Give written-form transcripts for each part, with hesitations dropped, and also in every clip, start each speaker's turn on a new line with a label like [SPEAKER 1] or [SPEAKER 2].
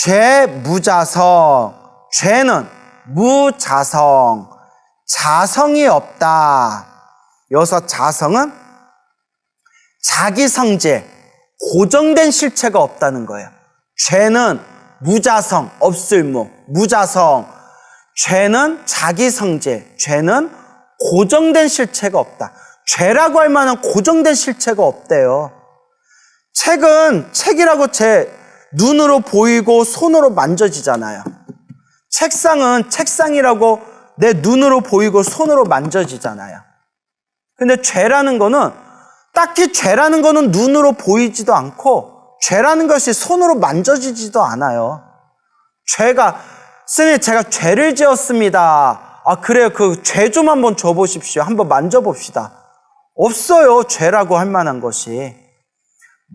[SPEAKER 1] 죄 무자성. 죄는 무자성. 자성이 없다. 여기서 자성은 자기 성질, 고정된 실체가 없다는 거예요. 죄는 무자성, 없을무, 무자성. 죄는 자기 성질, 죄는 고정된 실체가 없다. 죄라고 할 만한 고정된 실체가 없대요. 책은 책이라고 제 눈으로 보이고 손으로 만져지잖아요. 책상은 책상이라고 내 눈으로 보이고 손으로 만져지잖아요. 근데 죄라는 거는 딱히 죄라는 거는 눈으로 보이지도 않고 죄라는 것이 손으로 만져지지도 않아요. 죄가, 스님 제가 죄를 지었습니다. 아 그래요, 그 죄 좀 한번 줘보십시오. 한번 만져봅시다. 없어요, 죄라고 할 만한 것이.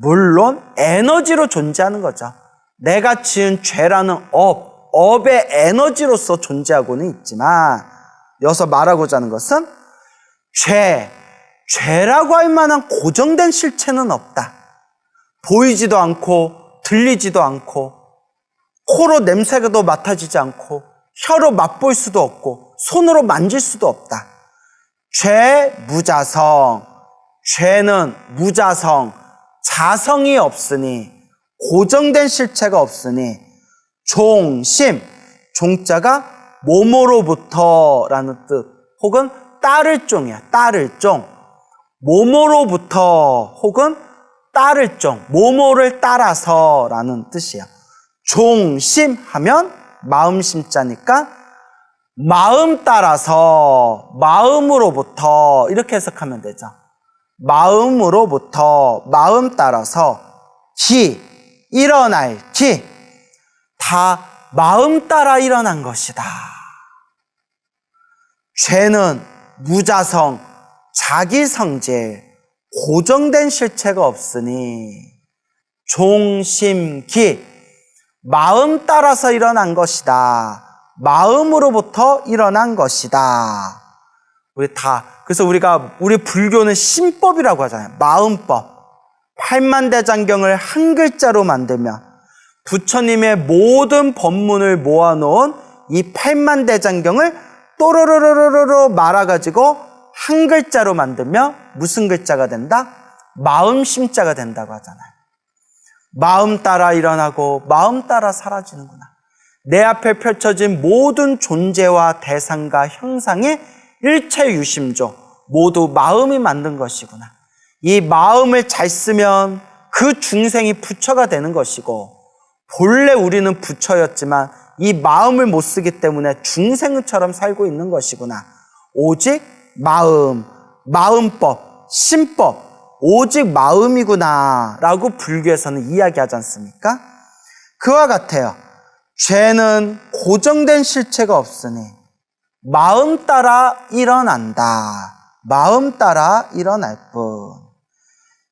[SPEAKER 1] 물론 에너지로 존재하는 거죠. 내가 지은 죄라는 업의 에너지로서 존재하고는 있지만, 여기서 말하고자 하는 것은 죄라고 할 만한 고정된 실체는 없다. 보이지도 않고 들리지도 않고 코로 냄새도 맡아지지 않고 혀로 맛볼 수도 없고 손으로 만질 수도 없다. 죄 무자성. 죄는 무자성, 자성이 없으니, 고정된 실체가 없으니, 종심, 종자가 뭐뭐로부터라는 뜻, 혹은 따를 종이야. 따를 종. 뭐뭐로부터 혹은 따를 종, 뭐뭐를 따라서라는 뜻이야. 종심하면 마음심자니까 마음 따라서, 마음으로부터 이렇게 해석하면 되죠. 마음으로부터, 마음 따라서, 일어날 다 마음 따라 일어난 것이다. 죄는 무자성, 자기 성질, 고정된 실체가 없으니, 종심기, 마음 따라서 일어난 것이다. 마음으로부터 일어난 것이다. 그래서 우리 불교는 심법이라고 하잖아요. 마음법. 팔만대장경을 한 글자로 만들며 부처님의 모든 법문을 모아놓은 이 팔만대장경을 또로로로로로 말아가지고 한 글자로 만들며 무슨 글자가 된다? 마음심자가 된다고 하잖아요. 마음 따라 일어나고 마음 따라 사라지는구나. 내 앞에 펼쳐진 모든 존재와 대상과 형상의 일체유심조, 모두 마음이 만든 것이구나. 이 마음을 잘 쓰면 그 중생이 부처가 되는 것이고, 본래 우리는 부처였지만 이 마음을 못 쓰기 때문에 중생처럼 살고 있는 것이구나. 오직 마음, 마음법, 심법, 오직 마음이구나 라고 불교에서는 이야기하지 않습니까? 그와 같아요. 죄는 고정된 실체가 없으니 마음 따라 일어난다. 마음 따라 일어날 뿐.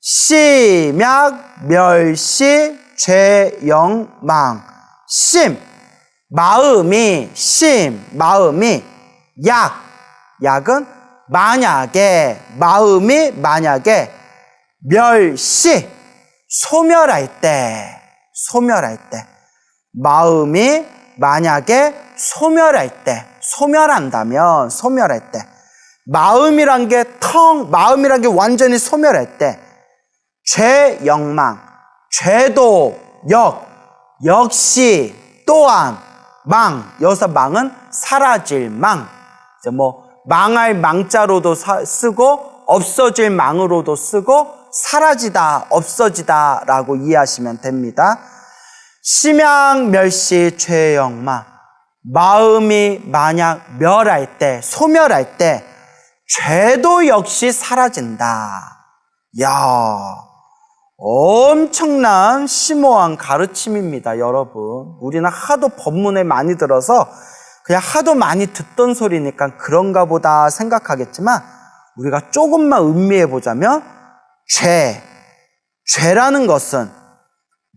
[SPEAKER 1] 심약, 멸시, 죄영망. 마음이 약은 마음이 만약에 소멸할 때 마음이 만약에 소멸할 때, 마음이란 게 완전히 소멸할 때, 죄영망, 죄도 역시 또한 여기서 망은 사라질 망. 망할 망자로도 쓰고 없어질 망으로도 쓰고 사라지다, 없어지다 라고 이해하시면 됩니다. 심약 멸시 죄영망. 마음이 만약 멸할 때, 소멸할 때 죄도 역시 사라진다. 엄청난 심오한 가르침입니다, 여러분. 우리는 하도 법문을 많이 들어서 그냥 하도 많이 듣던 소리니까 그런가 보다 생각하겠지만, 우리가 조금만 음미해 보자면 죄라는 것은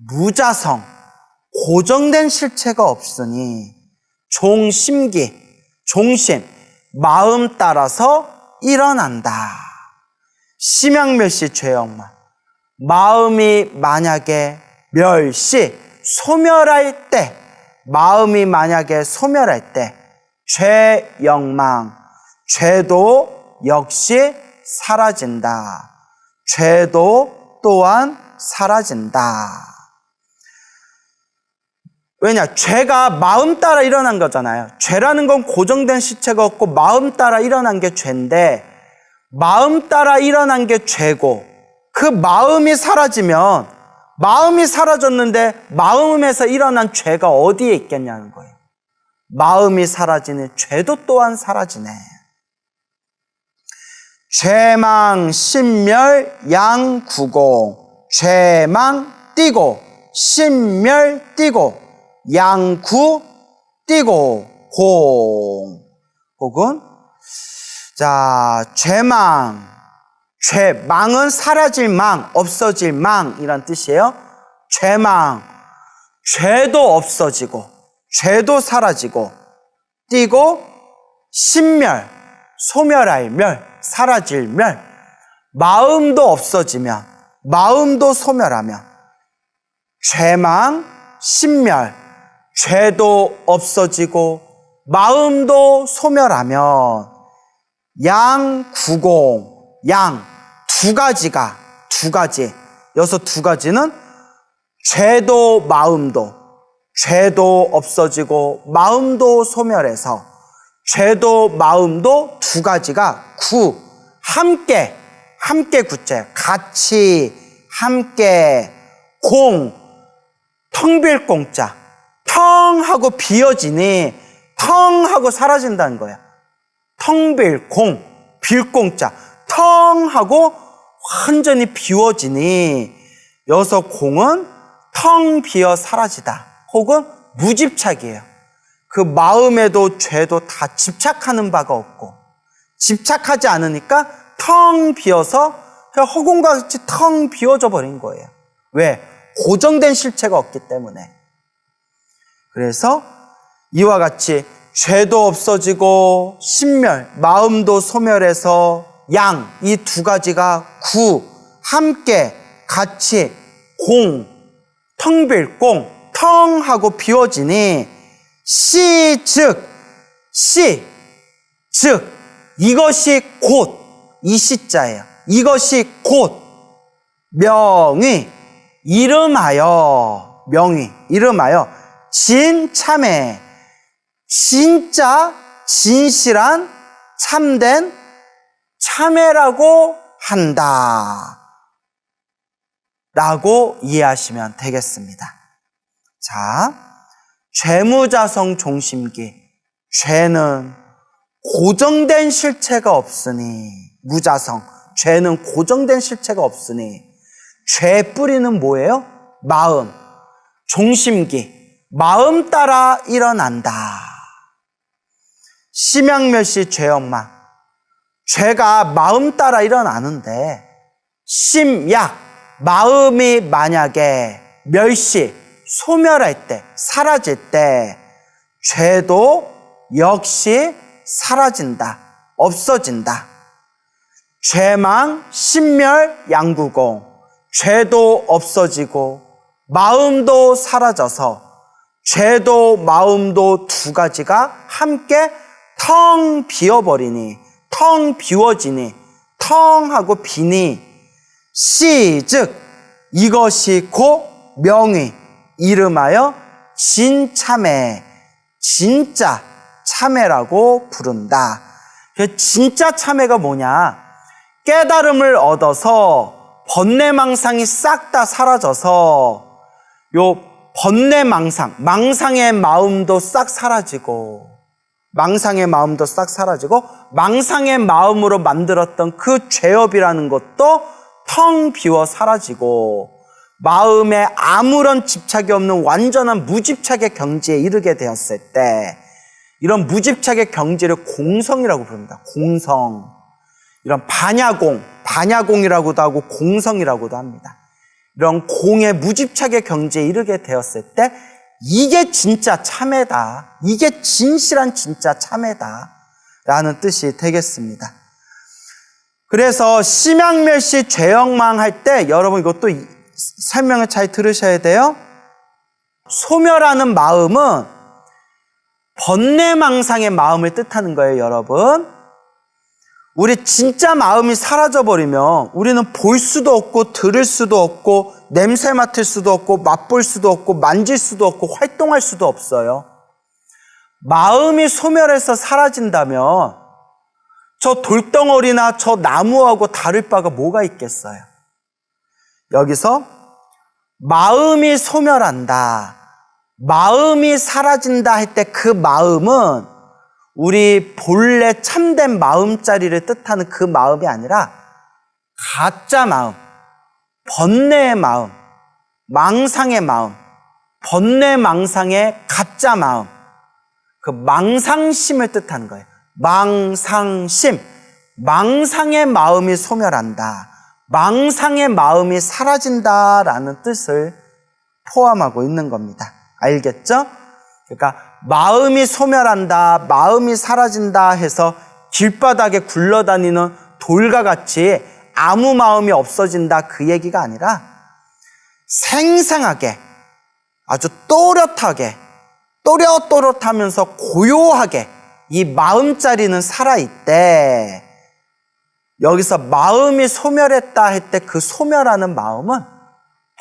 [SPEAKER 1] 무자성, 고정된 실체가 없으니 종심, 마음 따라서 일어난다. 심약멸시 죄영망. 마음이 만약에 소멸할 때, 마음이 만약에 소멸할 때 죄영망, 죄도 역시 사라진다. 죄도 또한 사라진다. 왜냐? 죄가 마음 따라 일어난 거잖아요. 죄라는 건 고정된 실체가 없고 마음 따라 일어난 게 죄인데, 마음 따라 일어난 게 죄고, 그 마음이 사라지면, 마음이 사라졌는데 마음에서 일어난 죄가 어디에 있겠냐는 거예요. 마음이 사라지는 죄도 또한 사라지네. 죄망 신멸 양구공, 죄망 띠고 신멸 띠고 양구 띠고 공. 혹은 자, 죄망, 망은 사라질 망, 없어질 망 이란 뜻이에요. 죄망, 죄도 없어지고 죄도 사라지고, 띠고 신멸, 소멸할 멸, 사라질 멸, 마음도 없어지면, 마음도 소멸하면, 죄망, 신멸, 죄도 없어지고 마음도 소멸하면 양구공, 양, 두 가지, 여기서 두 가지는 죄도 마음도, 죄도 없어지고 마음도 소멸해서 죄도 마음도 두 가지가 함께 구체, 같이, 함께, 텅 빌 공자, 텅 하고 비어지니 텅 하고 사라진다는 거야. 텅 빌 공자, 텅 하고 완전히 비워지니, 여기서 공은 텅 비어 사라지다. 혹은 무집착이에요. 그 마음에도 죄도 다 집착하는 바가 없고, 집착하지 않으니까 텅 비어서 그냥 허공과 같이 텅 비워져 버린 거예요. 왜? 고정된 실체가 없기 때문에. 그래서 이와 같이 죄도 없어지고 신멸, 마음도 소멸해서 양, 이 두 가지가 함께, 같이, 텅 빌 텅 하고 비워지니, 즉 이것이 곧, 이 시자예요. 이것이 곧 명의, 이름하여 진참회, 진짜 진실한 참된 참회라고 한다 라고 이해하시면 되겠습니다. 자, 죄무자성 종심기, 죄는 고정된 실체가 없으니, 무자성, 죄는 고정된 실체가 없으니, 죄 뿌리는 뭐예요? 마음, 종심기, 마음 따라 일어난다. 심양멸시 죄영망, 죄가 마음 따라 일어나는데, 심약, 마음이 만약에 멸시, 소멸할 때, 사라질 때 죄도 역시 사라진다, 없어진다. 죄망, 신멸, 양구공, 죄도 없어지고 마음도 사라져서 죄도 마음도 두 가지가 함께 텅 비어버리니, 텅 비워지니, 텅 하고 비니, 즉 이것이 곧 명의, 이름하여 진참회, 진짜 참회라고 부른다. 진짜 참회가 뭐냐? 깨달음을 얻어서 번뇌망상이 싹 다 사라져서 요 번뇌망상, 망상의 마음도 싹 사라지고, 망상의 마음으로 만들었던 그 죄업이라는 것도 텅 비워 사라지고, 마음에 아무런 집착이 없는 완전한 무집착의 경지에 이르게 되었을 때, 이런 무집착의 경지를 공성이라고 부릅니다. 공성. 이런 반야공이라고도 하고 공성이라고도 합니다. 이런 공의 무집착의 경지에 이르게 되었을 때, 이게 진짜 참회다, 이게 진실한 진짜 참회다 라는 뜻이 되겠습니다. 그래서 심양멸시 죄영망 할 때 여러분 이것도 설명을 잘 들으셔야 돼요. 소멸하는 마음은 번뇌망상의 마음을 뜻하는 거예요, 여러분. 우리 진짜 마음이 사라져버리면 우리는 볼 수도 없고 들을 수도 없고 냄새 맡을 수도 없고 맛볼 수도 없고 만질 수도 없고 활동할 수도 없어요. 마음이 소멸해서 사라진다면 저 돌덩어리나 저 나무하고 다를 바가 뭐가 있겠어요? 여기서 마음이 소멸한다, 마음이 사라진다 할 때 그 마음은 우리 본래 참된 마음자리를 뜻하는 그 마음이 아니라 가짜 마음, 번뇌의 마음, 망상의 마음, 번뇌 망상의 가짜 마음, 그 망상심을 뜻하는 거예요. 망상심, 망상의 마음이 소멸한다, 망상의 마음이 사라진다라는 뜻을 포함하고 있는 겁니다. 알겠죠? 그러니까 마음이 소멸한다, 마음이 사라진다 해서 길바닥에 굴러다니는 돌과 같이 아무 마음이 없어진다 그 얘기가 아니라 생생하게, 아주 또렷하게, 또렷또렷하면서 고요하게 이 마음자리는 살아있대. 여기서 마음이 소멸했다 할 때 그 소멸하는 마음은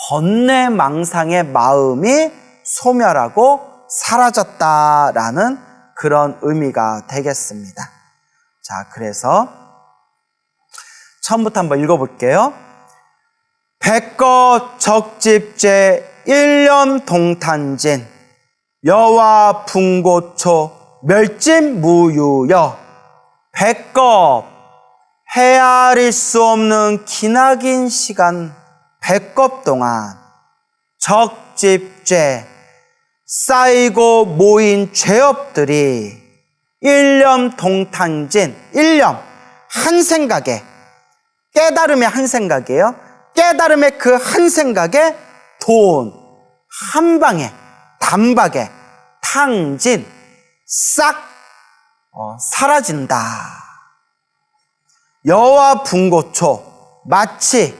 [SPEAKER 1] 번뇌망상의 마음이 소멸하고 사라졌다라는 그런 의미가 되겠습니다. 자, 그래서 처음부터 한번 읽어볼게요. 백거 적집제 일념동탄진 여와 분고초 멸진무유여. 백겁, 헤아릴 수 없는 기나긴 시간, 백겁 동안 적집죄, 쌓이고 모인 죄업들이 일념동탄진, 일념, 한 생각에, 깨달음의 한 생각이에요. 깨달음의 그 한 생각에 돈, 한 방에, 단박에, 탕진, 싹 사라진다. 여와 분고초, 마치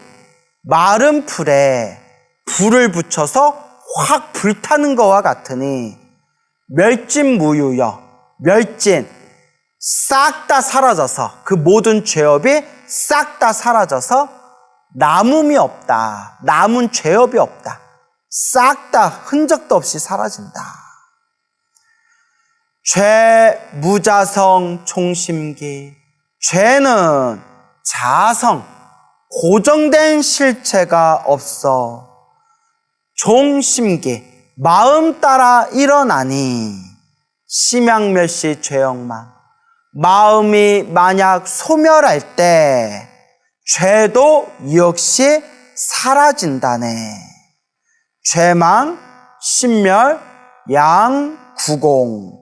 [SPEAKER 1] 마른 풀에 불을 붙여서 확 불타는 것과 같으니 멸진무유여, 멸진, 싹 다 사라져서 그 모든 죄업이 싹 다 사라져서 남음이 없다, 남은 죄업이 없다, 싹 다 흔적도 없이 사라진다. 죄 무자성 총심기, 죄는 자성, 고정된 실체가 없어 종심기, 마음 따라 일어나니 심양멸시 죄영만, 마음이 만약 소멸할 때 죄도 역시 사라진다네. 죄망, 심멸, 양구공,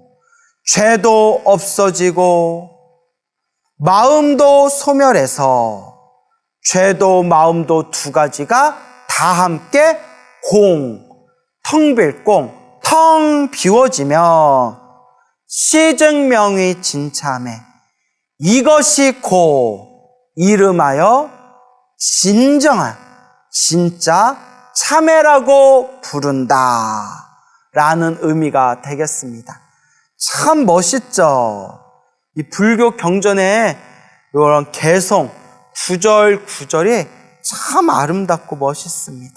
[SPEAKER 1] 죄도 없어지고 마음도 소멸해서 죄도 마음도 두 가지가 다 함께 공, 텅 빌 공, 텅 비워지면 시증명의 진참에 이것이 고 이름하여 진정한 진짜 참회라고 부른다 라는 의미가 되겠습니다. 참 멋있죠? 이 불교 경전의 이런 개성, 구절 구절이 참 아름답고 멋있습니다.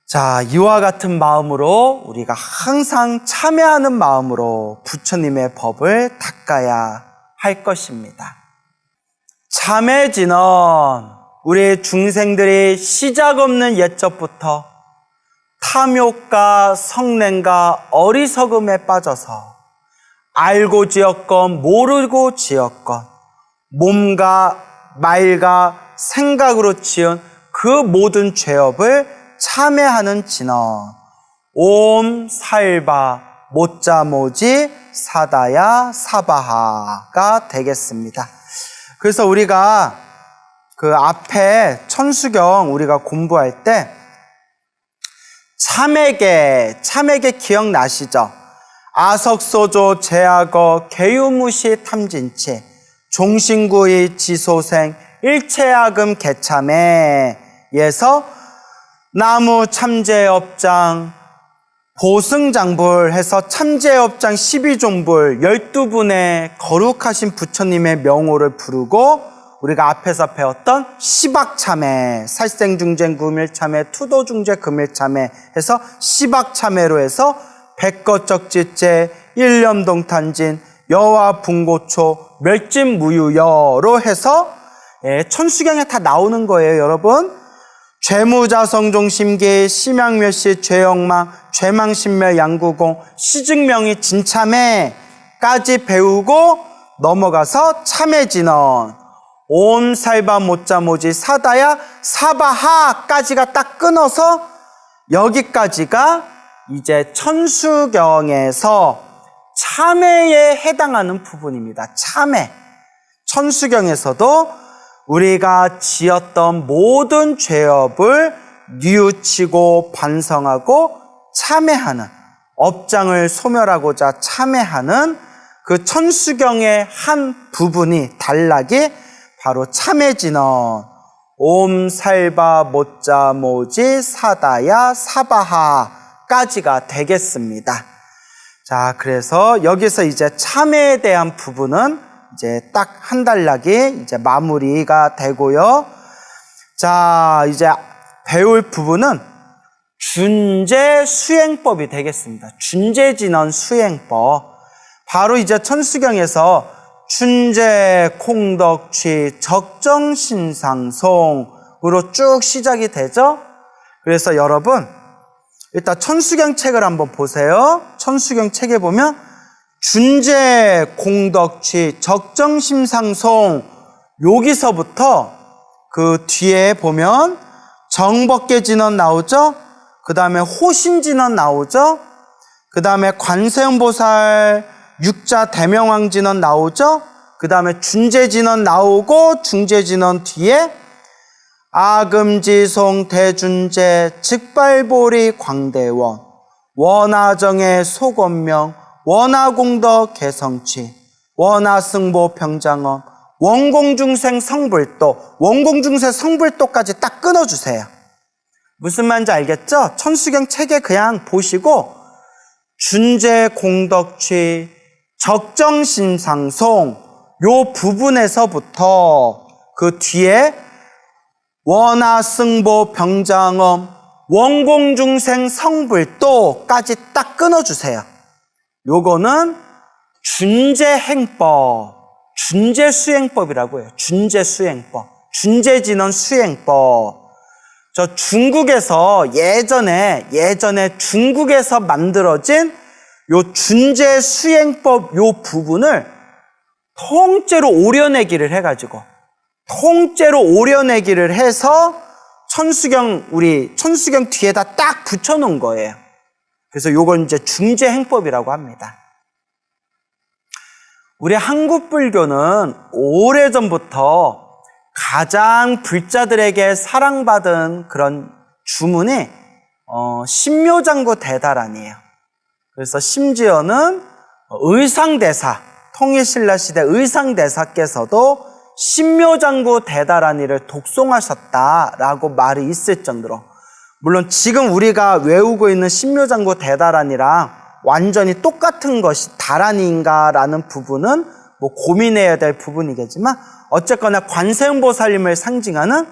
[SPEAKER 1] 자, 이와 같은 마음으로 우리가 항상 참회하는 마음으로 부처님의 법을 닦아야 할 것입니다. 참회지는 우리 중생들이 시작 없는 옛적부터 탐욕과 성냄과 어리석음에 빠져서 알고 지었건 모르고 지었건 몸과 말과 생각으로 지은 그 모든 죄업을 참회하는 진언 옴 살바 모짜모지 사다야 사바하가 되겠습니다. 그래서 우리가 그 앞에 천수경 우리가 공부할 때 참회계 기억나시죠? 아석소조 제악어 개유무시 탐진치 종신구의 지소생 일체악음 개참에에서 나무 참제업장 보승장불 해서 참제업장 12종불 12분의 거룩하신 부처님의 명호를 부르고 우리가 앞에서 배웠던 시박참회, 살생중쟁 금일참회, 투도중재 금일참회 해서 시박참회로 해서 백거적지제, 일념동탄진, 여화분고초, 멸진무유여로 해서 천수경에 다 나오는 거예요, 여러분. 죄무자성종심기, 심양멸시, 죄영망, 죄망신멸, 양구공, 시증명이 진참회까지 배우고 넘어가서 참회진언, 옴살바 모짜모지 사다야 사바하까지가 딱 끊어서 여기까지가 이제 천수경에서 참회에 해당하는 부분입니다. 참회. 천수경에서도 우리가 지었던 모든 죄업을 뉘우치고 반성하고 참회하는, 업장을 소멸하고자 참회하는 그 천수경의 한 부분이 단락이 바로 참회진언, 옴살바 모짜모지 사다야 사바하까지가 되겠습니다. 자, 그래서 여기서 이제 참회에 대한 부분은 이제 딱 한 단락이 이제 마무리가 되고요. 자, 이제 배울 부분은 준제 수행법이 되겠습니다. 준제진언 수행법. 바로 이제 천수경에서 춘제, 콩덕취, 적정신상송으로 쭉 시작이 되죠. 그래서 여러분 일단 천수경 책을 한번 보세요. 천수경 책에 보면 준제, 공덕취, 적정심상송 여기서부터 그 뒤에 보면 정법계진언 나오죠. 그 다음에 호신진언 나오죠. 그 다음에 관세음보살 육자 대명왕진언 나오죠. 그 다음에 준제진언 나오고 중제진언 뒤에 아금지송 대준제 즉발보리 광대원 원하정의 소건명 원하공덕 개성취 원하승보 평장엄 원공중생 성불도 원공중생 성불도까지 딱 끊어주세요. 무슨 말인지 알겠죠? 천수경 책에 그냥 보시고 준제 공덕취 적정심상송 요 부분에서부터 그 뒤에 원하승보 병장엄 원공중생 성불도까지 딱 끊어주세요. 요거는 준제행법, 준제수행법이라고 해요. 준제수행법, 준제진언 수행법. 저 중국에서 예전에 중국에서 만들어진 요 준제수행법 요 부분을 통째로 오려내기를 해가지고 통째로 오려내기를 해서 우리 천수경 뒤에다 딱 붙여놓은 거예요. 그래서 요건 이제 중제행법이라고 합니다. 우리 한국 불교는 오래전부터 가장 불자들에게 사랑받은 그런 주문이 신묘장구 대다란이에요. 그래서 심지어는 의상대사, 통일신라 시대 의상대사께서도 신묘장구 대다란이를 독송하셨다라고 말이 있을 정도로, 물론 지금 우리가 외우고 있는 신묘장구 대다란이랑 완전히 똑같은 것이 다란이인가라는 부분은 뭐 고민해야 될 부분이겠지만 어쨌거나 관세음보살님을 상징하는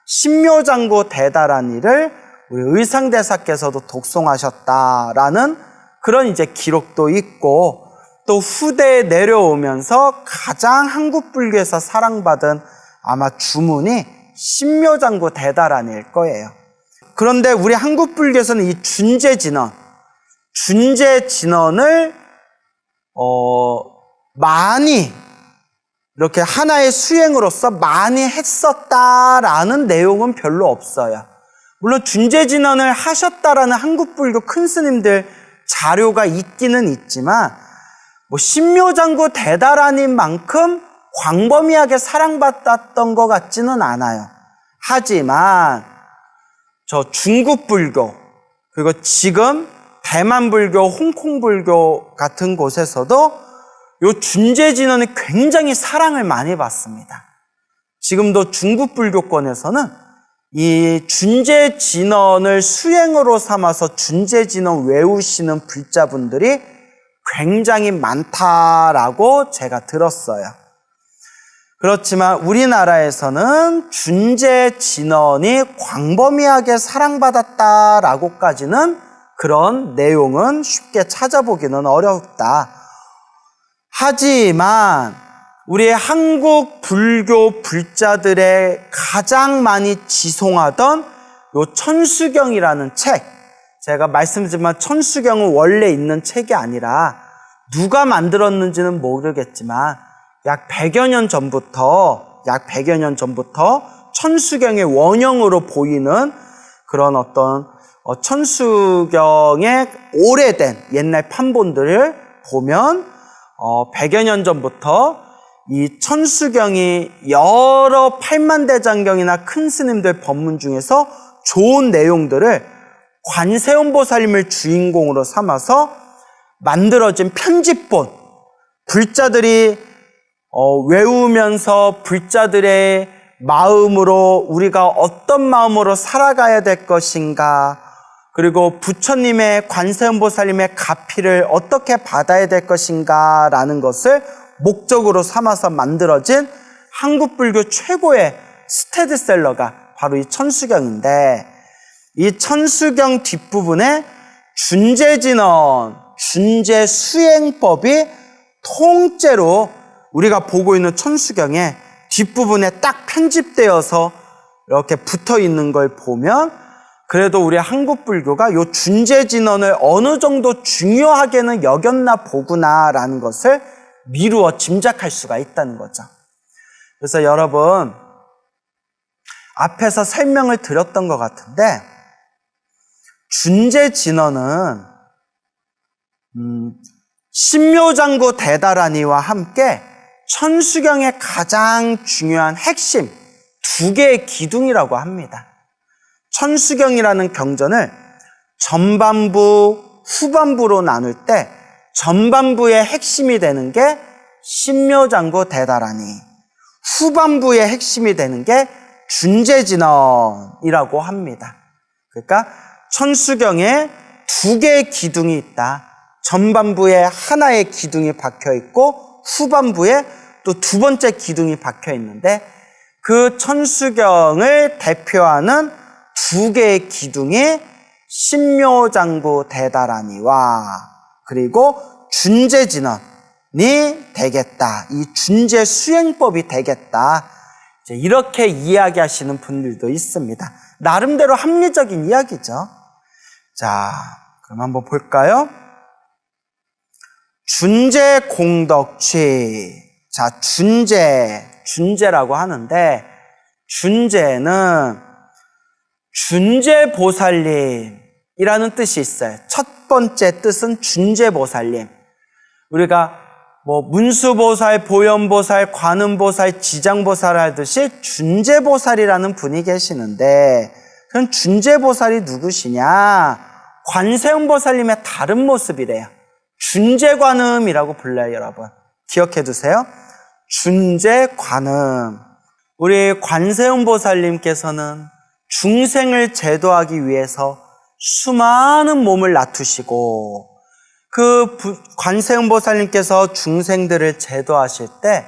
[SPEAKER 1] 신묘장구 대다란이를 우리 의상대사께서도 독송하셨다라는 그런 이제 기록도 있고, 또 후대에 내려오면서 가장 한국 불교에서 사랑받은 아마 주문이 신묘장구 대다란이일 거예요. 그런데 우리 한국 불교에서는 이 준제진언을 많이 이렇게 하나의 수행으로서 많이 했었다라는 내용은 별로 없어요. 물론 준제진언을 하셨다라는 한국 불교 큰 스님들 자료가 있기는 있지만 뭐 신묘장구 대다란인 광범위하게 사랑받았던 것 같지는 않아요. 하지만 저 중국 불교, 그리고 지금 대만 불교, 홍콩 불교 같은 곳에서도 요 준제진언이 굉장히 사랑을 많이 받습니다. 지금도 중국 불교권에서는 이 준재진언을 수행으로 삼아서 준재진언 외우시는 불자분들이 굉장히 많다라고 제가 들었어요. 그렇지만 우리나라에서는 준재진언이 광범위하게 사랑받았다라고까지는 그런 내용은 쉽게 찾아보기는 어렵다. 하지만 우리 한국 불교 불자들의 가장 많이 지송하던 요 천수경이라는 책, 제가 말씀드리지만 천수경은 원래 있는 책이 아니라 누가 만들었는지는 모르겠지만 약 100여 년 전부터 천수경의 원형으로 보이는 그런 어떤 천수경의 오래된 옛날 판본들을 보면 100여 년 전부터 이 천수경이 여러 팔만대장경이나 큰 스님들 법문 중에서 좋은 내용들을 관세음보살님을 주인공으로 삼아서 만들어진 편집본, 불자들이 외우면서 불자들의 마음으로 우리가 어떤 마음으로 살아가야 될 것인가, 그리고 부처님의 관세음보살님의 가피를 어떻게 받아야 될 것인가 라는 것을 목적으로 삼아서 만들어진 한국 불교 최고의 스테디셀러가 바로 이 천수경인데, 이 천수경 뒷부분에 준재진언, 준재수행법이 통째로 우리가 보고 있는 천수경의 뒷부분에 딱 편집되어서 이렇게 붙어 있는 걸 보면 그래도 우리 한국 불교가 이 준재진언을 어느 정도 중요하게는 여겼나 보구나라는 것을 미루어 짐작할 수가 있다는 거죠. 그래서 여러분, 앞에서 설명을 드렸던 것 같은데 준재진언은 신묘장구 대다라니와 함께 천수경의 가장 중요한 핵심 2개의 기둥이라고 합니다. 천수경이라는 경전을 전반부, 후반부로 나눌 때 전반부의 핵심이 되는 게 신묘장구 대다라니, 후반부의 핵심이 되는 게 준재진언이라고 합니다. 그러니까 천수경에 2개의 기둥이 있다. 전반부에 하나의 기둥이 박혀 있고 후반부에 또 2번째 기둥이 박혀 있는데, 그 천수경을 대표하는 2개의 기둥이 신묘장구 대다라니와 그리고 준재진언이 되겠다. 이 준재수행법이 되겠다. 이렇게 이야기하시는 분들도 있습니다. 나름대로 합리적인 이야기죠. 자, 그럼 한번 볼까요? 준재공덕취. 자, 준재라고 하는데, 준재는 준재보살님이라는 뜻이 있어요. 첫 번째 뜻은 준재보살님. 우리가 문수보살, 보현보살, 관음보살, 지장보살 하듯이 준재보살이라는 분이 계시는데, 그럼 준재보살이 누구시냐? 관세음보살님의 다른 모습이래요. 준재관음이라고 불러요, 여러분. 기억해 두세요. 준재관음. 우리 관세음보살님께서는 중생을 제도하기 위해서 수많은 몸을 낳으시고, 그 관세음보살님께서 중생들을 제도하실 때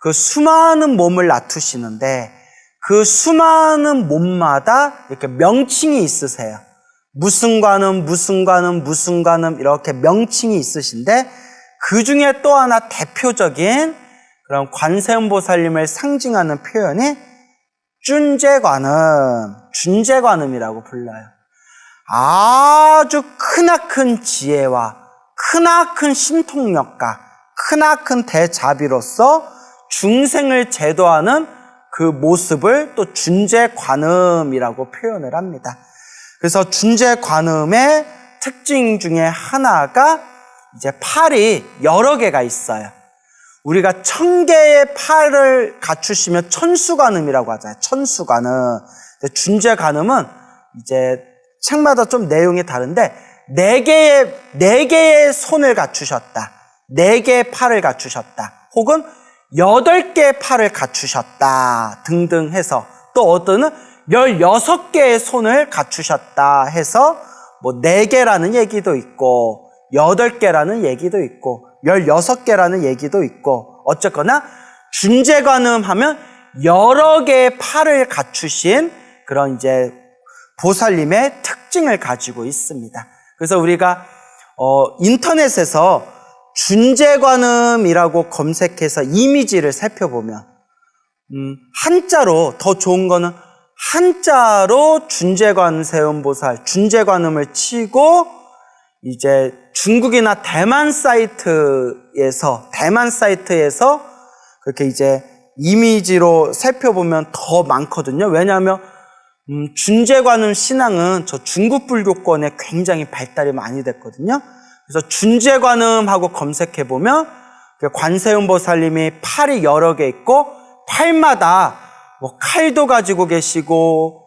[SPEAKER 1] 그 수많은 몸을 낳으시는데, 그 수많은 몸마다 이렇게 명칭이 있으세요. 무슨 관음, 무슨 관음, 무슨 관음 이렇게 명칭이 있으신데, 그 중에 또 하나 대표적인 그런 관세음보살님을 상징하는 표현이 준재관음이라고 불러요. 아주 크나큰 지혜와 크나큰 신통력과 크나큰 대자비로서 중생을 제도하는 그 모습을 또 준재관음이라고 표현을 합니다. 그래서 준재관음의 특징 중에 하나가 이제 팔이 여러 개가 있어요. 우리가 1000개의 팔을 갖추시면 천수관음이라고 하잖아요. 천수관음. 준재관음은 이제 책마다 좀 내용이 다른데 4개의 손을 갖추셨다. 4개의 팔을 갖추셨다. 혹은 8개의 팔을 갖추셨다. 등등 해서, 또 어떤은 16개의 손을 갖추셨다 해서 뭐 4개라는 얘기도 있고 8개라는 얘기도 있고 16개라는 얘기도 있고 어쨌거나 준재관음 하면 여러 개의 팔을 갖추신 그런 이제 보살님의 특징을 가지고 있습니다. 그래서 우리가 인터넷에서 준재관음이라고 검색해서 이미지를 살펴보면 한자로 더 좋은 거는 한자로 준재관세음보살, 준재관음을 치고 이제 중국이나 대만 사이트에서 그렇게 이제 이미지로 살펴보면 더 많거든요. 왜냐하면 준재관음 신앙은 저 중국 불교권에 굉장히 발달이 많이 됐거든요. 그래서 준재관음하고 검색해보면 관세음보살님이 팔이 여러 개 있고 팔마다 뭐 칼도 가지고 계시고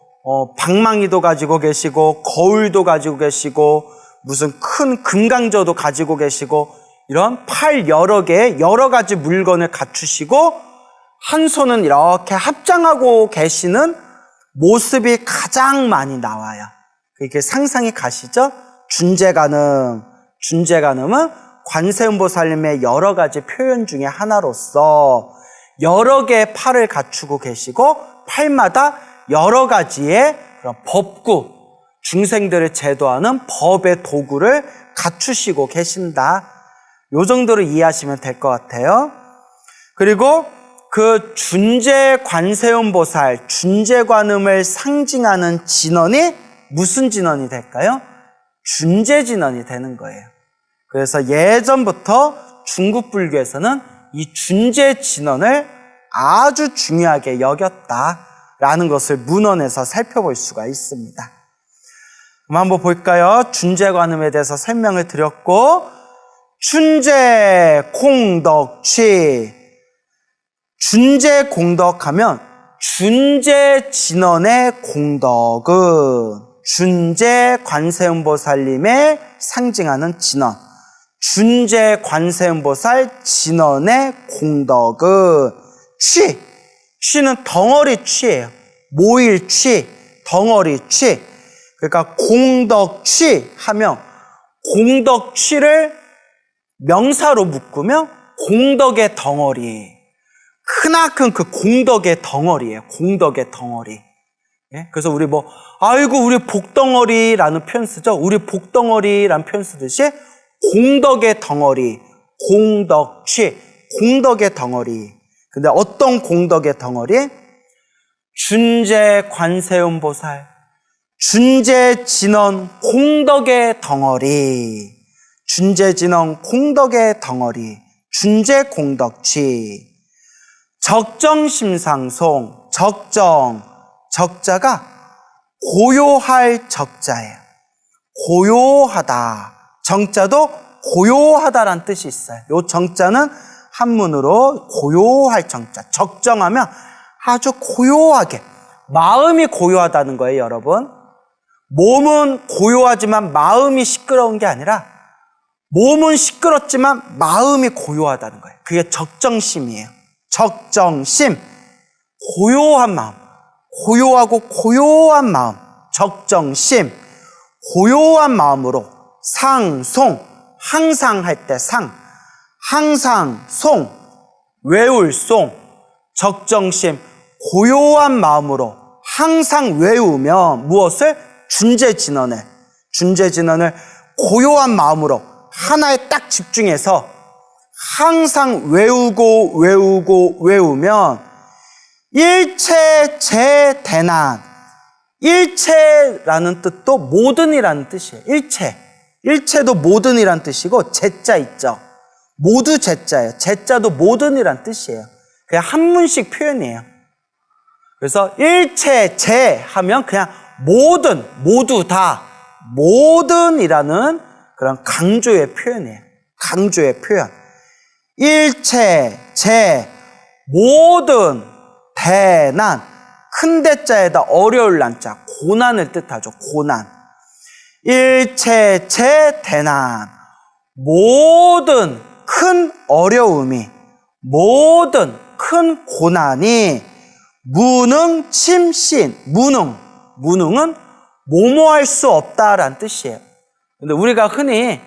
[SPEAKER 1] 방망이도 가지고 계시고 거울도 가지고 계시고 무슨 큰 금강저도 가지고 계시고 이런 팔 여러 개 여러 가지 물건을 갖추시고 한 손은 이렇게 합장하고 계시는 모습이 가장 많이 나와요. 이렇게 상상이 가시죠? 준재관음은 관세음보살님의 여러 가지 표현 중에 하나로서 여러 개의 팔을 갖추고 계시고 팔마다 여러 가지의 그런 법구, 중생들을 제도하는 법의 도구를 갖추시고 계신다. 요 정도로 이해하시면 될 것 같아요. 그리고 그 준재관세음보살, 준재관음을 상징하는 진언이 무슨 진언이 될까요? 준재진언이 되는 거예요. 그래서 예전부터 중국 불교에서는 이 준재진언을 아주 중요하게 여겼다라는 것을 문헌에서 살펴볼 수가 있습니다. 그럼 한번 볼까요? 준재관음에 대해서 설명을 드렸고, 준재공덕취, 준재공덕하면 준재진언의 공덕은 준재관세음보살님의 상징하는 진언, 준재관세음보살 진언의 공덕은 취는 덩어리 취예요. 모일 취, 덩어리 취. 그러니까 공덕취 하면 공덕취를 명사로 묶으면 공덕의 덩어리, 크나큰 그 공덕의 덩어리예요. 공덕의 덩어리. 예? 그래서 우리 아이고 우리 복덩어리라는 표현 쓰죠. 우리 복덩어리라는 표현 쓰듯이 공덕의 덩어리, 공덕취, 공덕의 덩어리. 근데 어떤 공덕의 덩어리? 준재관세음보살, 준재진언 공덕의 덩어리, 준재진언 공덕의 덩어리, 준재공덕취. 적정심상송, 적자가 고요할 적자예요. 고요하다. 정자도 고요하다라는 뜻이 있어요. 요 정자는 한문으로 고요할 정자. 적정하면 아주 고요하게, 마음이 고요하다는 거예요, 여러분. 몸은 고요하지만 마음이 시끄러운 게 아니라 몸은 시끄럽지만 마음이 고요하다는 거예요. 그게 적정심이에요. 적정심, 고요한 마음, 고요하고 고요한 마음, 적정심, 고요한 마음으로 상송, 항상 할 때 항상 송, 외울 송, 적정심, 고요한 마음으로 항상 외우면 무엇을? 준재진언을 고요한 마음으로 하나에 딱 집중해서 항상 외우면 일체재대난, 일체라는 뜻도 모든이라는 뜻이에요. 일체도 모든이라는 뜻이고 재자 있죠. 모두 재자예요. 재자도 모든이라는 뜻이에요. 그냥 한문식 표현이에요. 그래서 일체재 하면 그냥 모든, 모두 다, 모든이라는 그런 강조의 표현이에요. 강조의 표현. 일체재, 모든, 대난, 큰 대자에다 어려울 난자, 고난을 뜻하죠. 고난. 일체재 대난, 모든 큰 어려움이, 모든 큰 고난이 무능, 침, 신. 무능은 뭐뭐할 수 없다라는 뜻이에요. 근데 우리가 흔히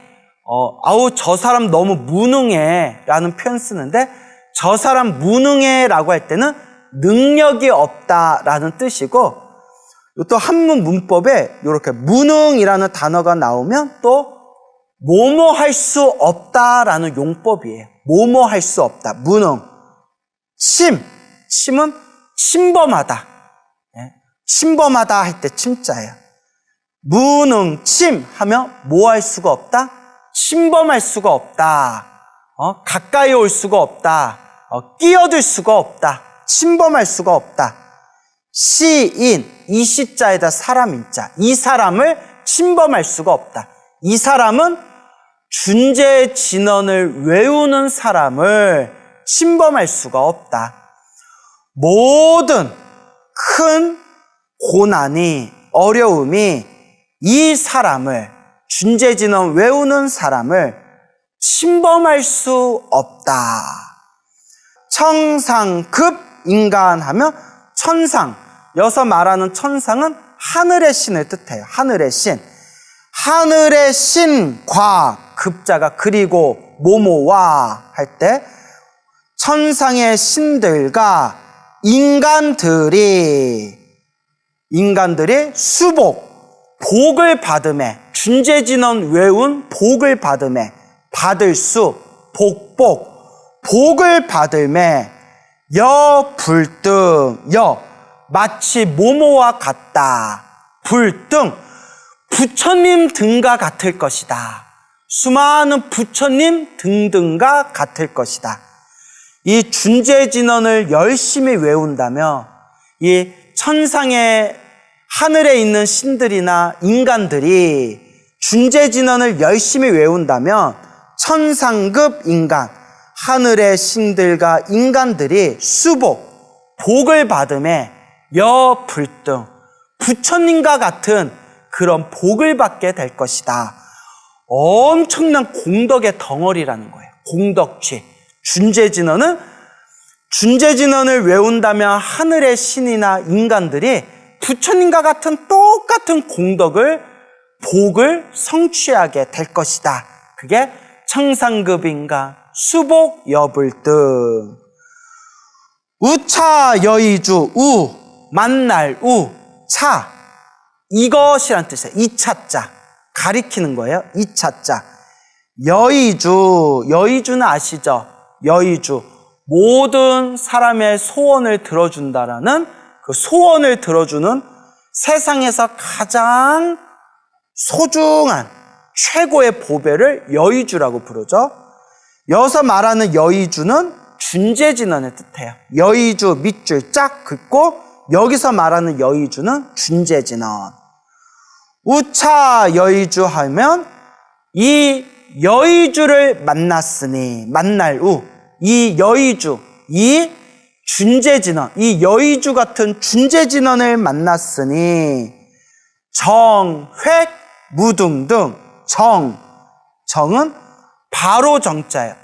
[SPEAKER 1] 아우 저 사람 너무 무능해 라는 표현 쓰는데, 저 사람 무능해 라고 할 때는 능력이 없다라는 뜻이고, 또 한문 문법에 이렇게 무능이라는 단어가 나오면 또 뭐뭐 할 수 없다라는 용법이에요. 뭐뭐 할 수 없다. 무능. 침은 침범하다. 침범하다 할 때 침자예요. 무능, 침 하면 뭐 할 수가 없다? 침범할 수가 없다. 가까이 올 수가 없다. 끼어들 수가 없다. 침범할 수가 없다. 시인, 이 시자에다 사람인자. 이 사람을 침범할 수가 없다. 이 사람은 준재진언을 외우는 사람을 침범할 수가 없다. 모든 큰 고난이, 어려움이 이 사람을, 준재진언 외우는 사람을 침범할 수 없다. 청상급 인간 하면 천상, 여기서 말하는 천상은 하늘의 신을 뜻해요. 하늘의 신. 하늘의 신과 급자가 그리고 뭐뭐와 할 때 천상의 신들과 인간들이 복을 받음에, 준재진언 외운 복을 받음에, 받을 수, 복을 받음에 여불등, 마치 모모와 같다. 불등, 부처님 등과 같을 것이다. 수많은 부처님 등등과 같을 것이다. 이 준재진언을 열심히 외운다면 이 천상의 하늘에 있는 신들이나 인간들이 준재진언을 열심히 외운다면 천상급 인간, 하늘의 신들과 인간들이 복을 받음에 여불등, 부처님과 같은 그런 복을 받게 될 것이다. 엄청난 공덕의 덩어리라는 거예요. 공덕취. 준재진언을 외운다면 하늘의 신이나 인간들이 부처님과 같은 똑같은 복을 성취하게 될 것이다. 그게 청상급 인간, 수복 여불등. 우차 여의주, 만날 차, 이것이란 뜻이에요. 이 차자, 가리키는 거예요. 이 차자. 여의주는 아시죠? 여의주, 모든 사람의 소원을 들어준다라는 그 소원을 들어주는 세상에서 가장 소중한 최고의 보배를 여의주라고 부르죠. 여기서 말하는 여의주는 준재진언의 뜻이에요. 여의주 밑줄 쫙 긋고 여기서 말하는 여의주는 준재진언. 우차 여의주 하면 이 여의주를 만났으니, 이 여의주, 이 준재진언, 이 여의주 같은 준재진언을 만났으니 정획 무등등. 정은 바로 정자예요.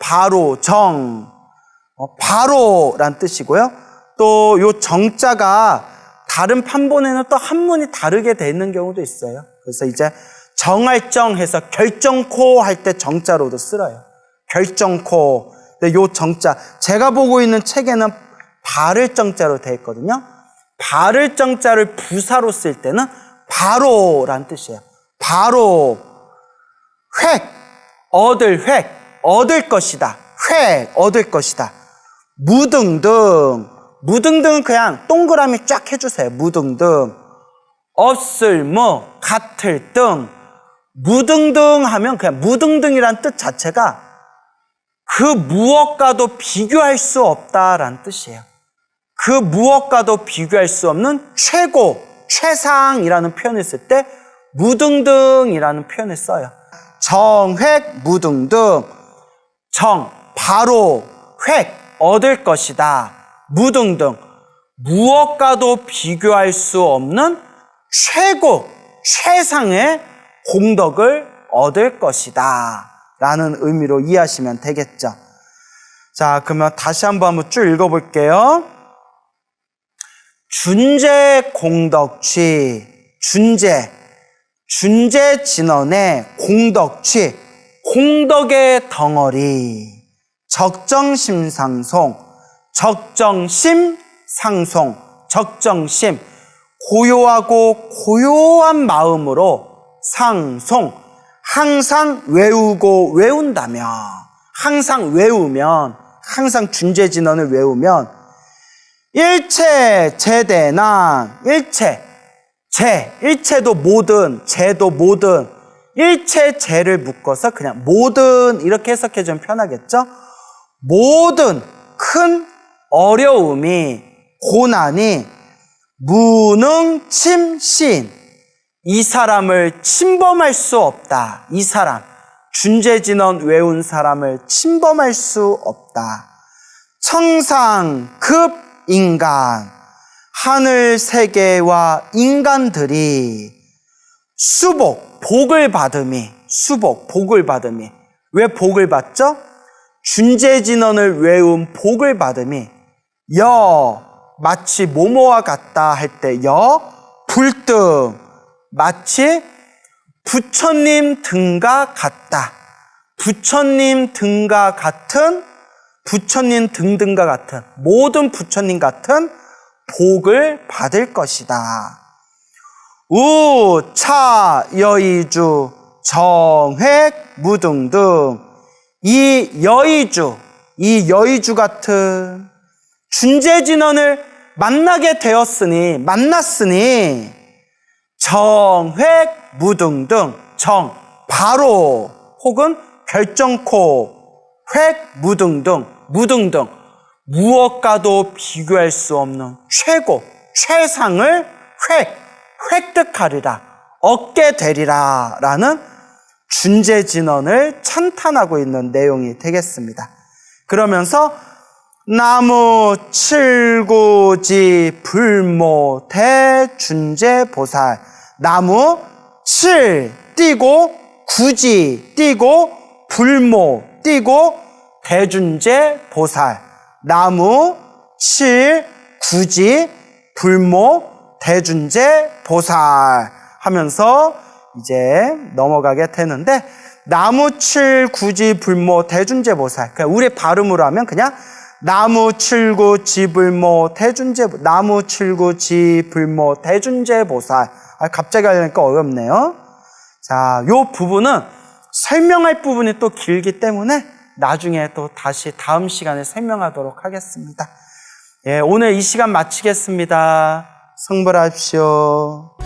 [SPEAKER 1] 바로란 뜻이고요. 또 요 정자가 다른 판본에는 또 한문이 다르게 돼 있는 경우도 있어요. 그래서 이제 정할정해서 결정코 할 때 정자로도 쓰여요. 결정코. 근데 요 정자, 제가 보고 있는 책에는 바를 정자로 되어 있거든요. 바를 정자를 부사로 쓸 때는 바로란 뜻이에요. 바로. 얻을 것이다. 얻을 것이다. 무등등은 그냥 동그라미 쫙 해주세요. 무등등. 없을무, 같을 등. 무등등 하면 그냥 무등등이란 뜻 자체가 그 무엇과도 비교할 수 없다라는 뜻이에요. 그 무엇과도 비교할 수 없는 최고, 최상이라는 표현을 쓸 때 무등등이라는 표현을 써요. 정획 무등등. 바로, 얻을 것이다. 무등등. 무엇과도 비교할 수 없는 최고, 최상의 공덕을 얻을 것이다 라는 의미로 이해하시면 되겠죠. 자, 그러면 다시 한번 쭉 읽어볼게요. 준재 공덕취, 준재 진언의 공덕취, 공덕의 덩어리, 적정심 상송, 적정심, 고요하고 고요한 마음으로 상송, 항상 외우고 외운다며, 항상 외우면, 항상 준재진언을 외우면 일체 제대난, 일체도 모든, 제도 모든, 일체 제를 묶어서 그냥 모든 이렇게 해석해 주면 편하겠죠? 모든 큰 어려움이, 고난이 무능침신, 이 사람을 침범할 수 없다. 이 사람, 준재진언 외운 사람을 침범할 수 없다. 청상급 인간, 하늘 세계와 인간들이 복을 받음이, 왜 복을 받죠? 준재진언을 외운 복을 받음이, 마치 뭐뭐와 같다 할 때 불등, 마치 부처님 등과 같다. 부처님 등과 같은, 부처님 등등과 같은, 모든 부처님 같은 복을 받을 것이다. 우차여의주 정획무등등, 이 여의주 같은 준재진언을 만났으니 정획무등등, 바로 혹은 결정코, 무등등, 무엇과도 비교할 수 없는 최상을 획득하리라, 얻게 되리라 라는 준재진언을 찬탄하고 있는 내용이 되겠습니다. 그러면서 나무 칠구지 불모 대준재보살, 나무 칠 띄고 구지 띄고 불모 띄고 대준재보살, 나무 칠 구지 불모 대준재보살 하면서 이제 넘어가게 되는데, 나무 칠 구지 불모 대준재보살, 그러니까 우리 발음으로 하면 그냥 나무 칠구 지불모 나무 칠구 지불모 대준재보살. 갑자기 하려니까 어렵네요. 자, 요 부분은 설명할 부분이 또 길기 때문에 나중에 또 다시 다음 시간에 설명하도록 하겠습니다. 예, 오늘 이 시간 마치겠습니다. 성불하십시오.